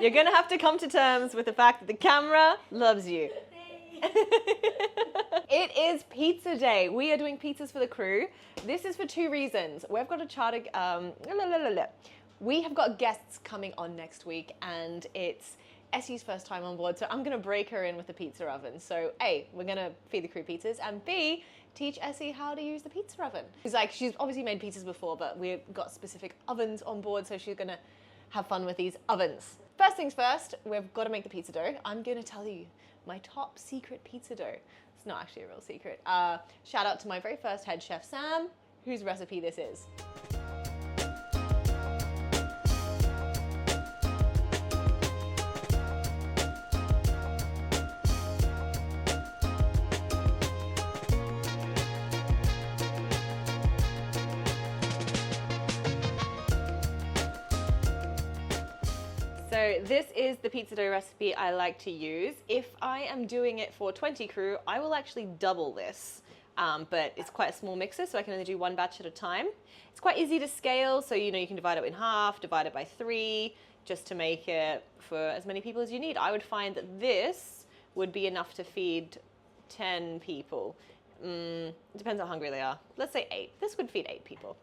You're gonna have to come to terms with the fact that the camera loves you. It is pizza day. We are doing pizzas for the crew. This is for two reasons. We've got a charter. We have got guests coming on next week, and it's Essie's first time on board, so I'm gonna break her in with the pizza oven. So A, we're gonna feed the crew pizzas, and B, teach Essie how to use the pizza oven. She's obviously made pizzas before, but we've got specific ovens on board, so she's gonna have fun with these ovens. First things first, we've got to make the pizza dough. I'm gonna tell you my top secret pizza dough. It's not actually a real secret. Shout out to my very first head chef, Sam, whose recipe this is. So this is the pizza dough recipe I like to use. If I am doing it for 20 crew, I will actually double this, but it's quite a small mixer, so I can only do one batch at a time. It's quite easy to scale, so you can divide it in half, divide it by 3, just to make it for as many people as you need. I would find that this would be enough to feed 10 people. Depends how hungry they are. Let's say 8. This would feed 8 people.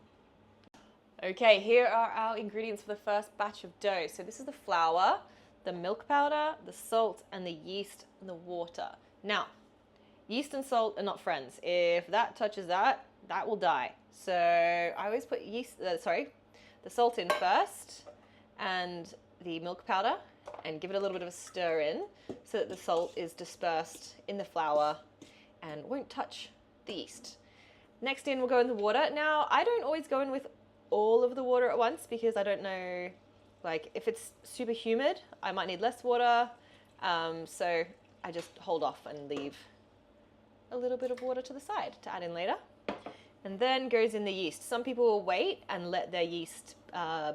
Okay, here are our ingredients for the first batch of dough. So this is the flour, the milk powder, the salt, and the yeast and the water. Now, yeast and salt are not friends. If that touches that, that will die. So I always put the salt in first and the milk powder, and give it a little bit of a stir in so that the salt is dispersed in the flour and won't touch the yeast. Next in, we'll go in the water. Now, I don't always go in with all of the water at once because I don't know, if it's super humid, I might need less water. So I just hold off and leave a little bit of water to the side to add in later. And then goes in the yeast. Some people will wait and let their yeast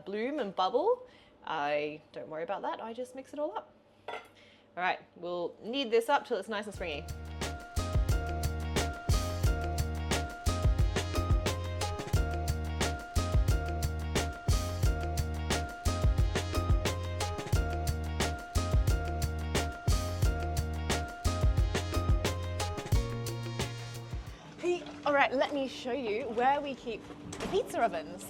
bloom and bubble. I don't worry about that. I just mix it all up. All right, we'll knead this up till it's nice and springy. All right, let me show you where we keep the pizza ovens.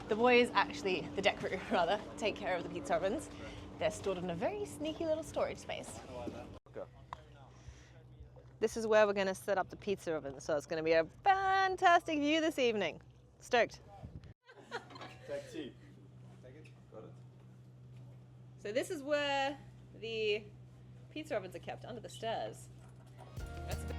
The boys, actually, the deck crew rather, take care of the pizza ovens. They're stored in a very sneaky little storage space. This is where we're going to set up the pizza oven, so it's going to be a fantastic view this evening. Stoked. Take 2. Take it. Got it. So this is where the pizza ovens are kept, under the stairs. That's a bit.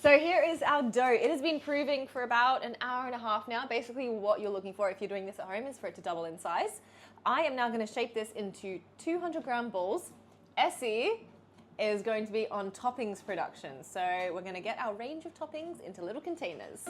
So here is our dough. It has been proving for about an hour and a half now. Basically what you're looking for if you're doing this at home is for it to double in size. I am now going to shape this into 200-gram balls. Essie is going to be on toppings production. So we're going to get our range of toppings into little containers.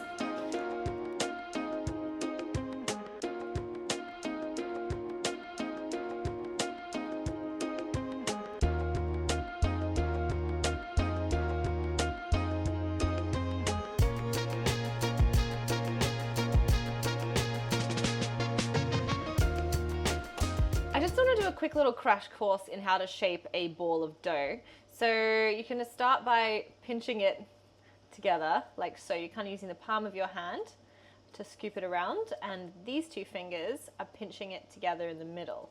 I just want to do a quick little crash course in how to shape a ball of dough. So you can start by pinching it together, like so. You're kind of using the palm of your hand to scoop it around, and these two fingers are pinching it together in the middle.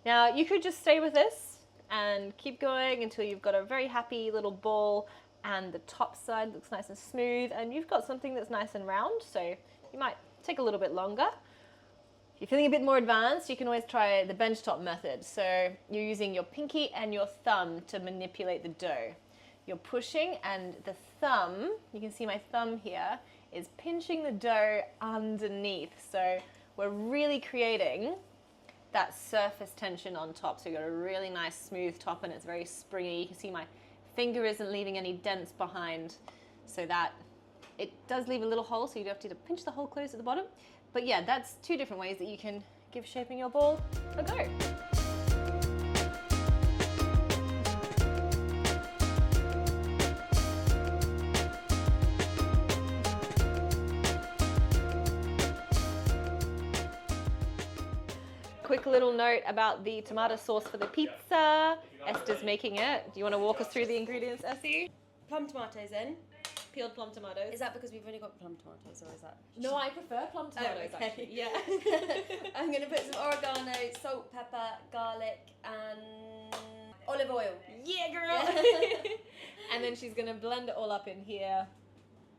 Now you could just stay with this and keep going until you've got a very happy little ball and the top side looks nice and smooth and you've got something that's nice and round, so you might take a little bit longer. If you're feeling a bit more advanced, you can always try the benchtop method. So you're using your pinky and your thumb to manipulate the dough. You're pushing, and the thumb, you can see my thumb here, is pinching the dough underneath. So we're really creating that surface tension on top. So you've got a really nice smooth top and it's very springy. You can see my finger isn't leaving any dents behind, so that it does leave a little hole, so you do have to pinch the hole closed at the bottom. But yeah, that's two different ways that you can give shaping your ball a go. Quick little note about the tomato sauce for the pizza. Esther's making it. Do you want to walk us through the ingredients, Essie? Plum tomatoes in. Peeled plum tomatoes. Is that because we've only got plum tomatoes, or is that? No, I prefer plum tomatoes, actually. Yeah. I'm going to put some oregano, salt, pepper, garlic, and olive oil. Yeah, girl! And then she's going to blend it all up in here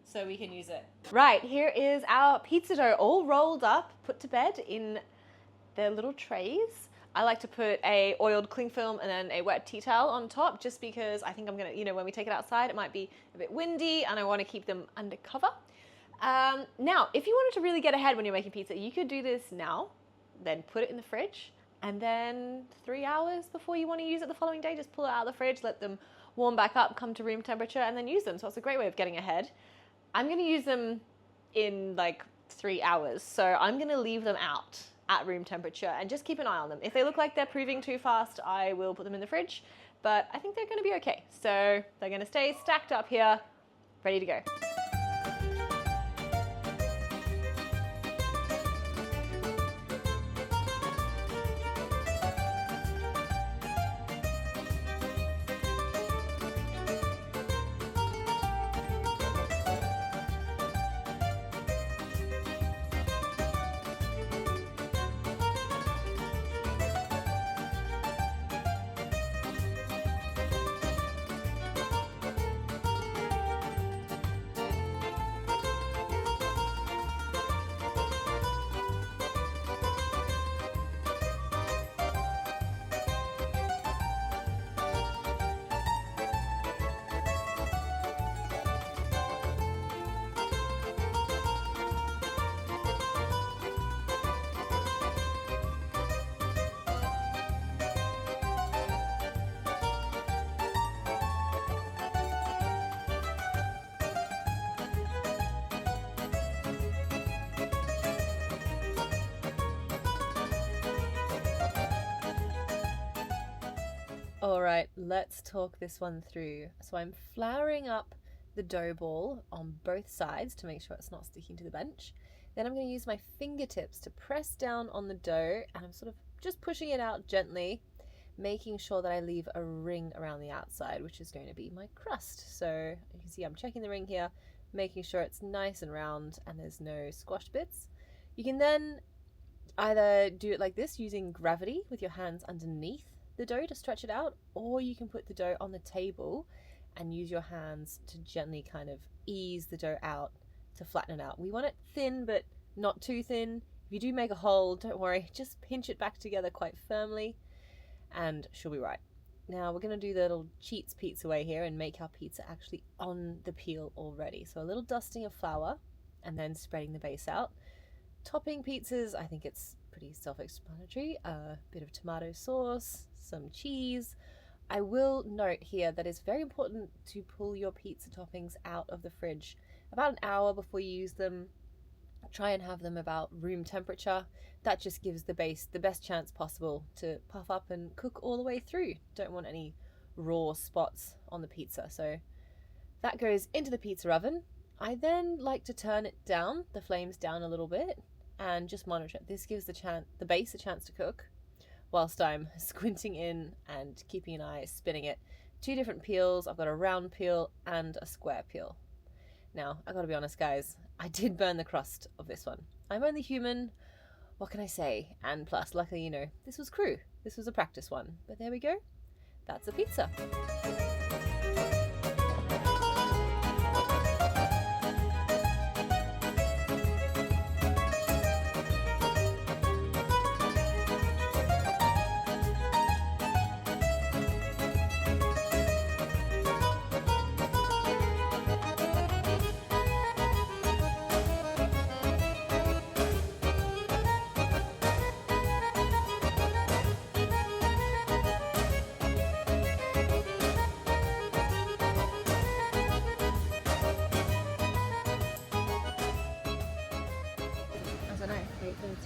so we can use it. Right, here is our pizza dough all rolled up, put to bed in their little trays. I like to put a oiled cling film and then a wet tea towel on top, just because I think I'm gonna, when we take it outside, it might be a bit windy and I wanna keep them under cover. Now, if you wanted to really get ahead when you're making pizza, you could do this now, then put it in the fridge, and then 3 hours before you wanna use it the following day, just pull it out of the fridge, let them warm back up, come to room temperature, and then use them. So it's a great way of getting ahead. I'm gonna use them in like 3 hours, so I'm gonna leave them out at room temperature and just keep an eye on them. If they look like they're proving too fast, I will put them in the fridge, but I think they're gonna be okay. So they're gonna stay stacked up here, ready to go. All right, let's talk this one through. So I'm flouring up the dough ball on both sides to make sure it's not sticking to the bench. Then I'm going to use my fingertips to press down on the dough, and I'm sort of just pushing it out gently, making sure that I leave a ring around the outside, which is going to be my crust. So you can see I'm checking the ring here, making sure it's nice and round and there's no squashed bits. You can then either do it like this, using gravity with your hands underneath the dough to stretch it out, or you can put the dough on the table and use your hands to gently kind of ease the dough out to flatten it out. We want it thin, but not too thin. If you do make a hole, don't worry, just pinch it back together quite firmly and she'll be right. Now we're going to do the little cheats pizza way here and make our pizza actually on the peel already. So a little dusting of flour and then spreading the base out. Topping pizzas, I think it's pretty self-explanatory. A bit of tomato sauce, some cheese. I will note here that it's very important to pull your pizza toppings out of the fridge about an hour before you use them. Try and have them about room temperature. That just gives the base the best chance possible to puff up and cook all the way through. Don't want any raw spots on the pizza. So that goes into the pizza oven. I then like to turn it down, the flames down a little bit, and just monitor it. This gives the base a chance to cook whilst I'm squinting in and keeping an eye, spinning it. 2 different peels. I've got a round peel and a square peel. Now, I gotta be honest, guys, I did burn the crust of this one. I'm only human, what can I say? And plus, luckily, this was crew. This was a practice one. But there we go. That's a pizza.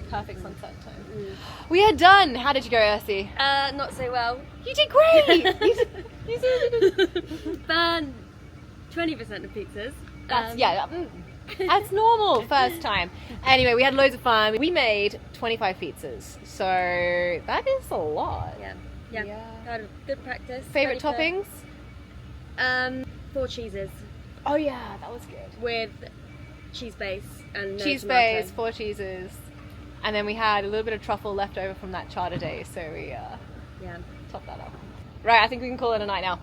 Perfect sunset time. We are done. How did you go, Ursi? Not so well. You did great. you did. Burned 20% of pizzas. That's that's normal first time. Anyway, we had loads of fun. We made 25 pizzas, so that is a lot. Yeah. Had a good practice. Favorite Ready toppings? 4 cheeses Oh yeah, that was good. with cheese base and no Cheese tomato. base, 4 cheeses, and then we had a little bit of truffle left over from that charter day, so we Yeah. topped that up. Right, I think we can call it a night now.